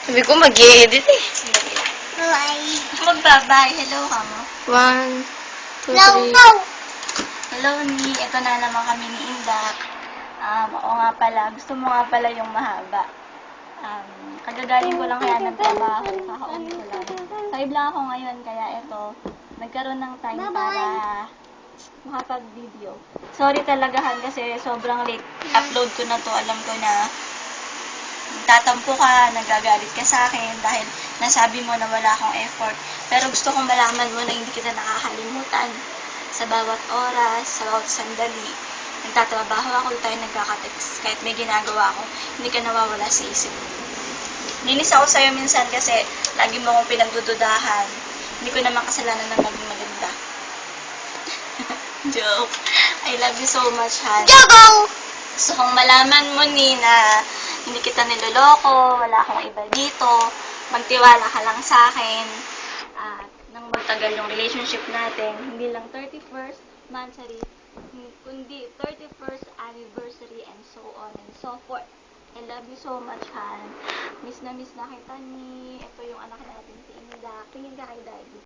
Sabi ko mag-i-edit eh. Magbabay. Hello ka mo. 1, 2, 3. Hello ni. Ito na naman kami ni Indak. Oo nga pala. Gusto mo nga pala yung mahaba. Kagagaling ko lang kaya ng trabaho. Kakauwi ko lang. Five lang ako ngayon. Kaya ito, nagkaroon ng time para makapag-video. Sorry talagahan kasi sobrang late. Upload ko na to. Alam ko na tatampo ka, nagagalit ka sa akin dahil nasabi mo na wala akong effort. Pero gusto kong malaman mo na hindi kita nakakalimutan sa bawat oras, sa bawat sandali. Nagtatrabaho ako, tayo nagkaka-text. Kahit may ginagawa ako, hindi ka nawawala sa isip. Ninis ako sa'yo minsan kasi lagi mo akong pinagdududahan. Hindi ko naman kasalanan na maging maganda. Joke. I love you so much, Han. Jogo! Gusto kong malaman mo, ni, na hindi kita niloloko, wala akong iba dito, magtiwala ka lang sa akin, at nang magtagal yung relationship natin, hindi lang 31st monthsary, kundi 31st anniversary, and so on and so forth. I love you so much, Han. Miss na kita, ni. Ito yung anak natin, si Inda. Tingin ka kay Daddy.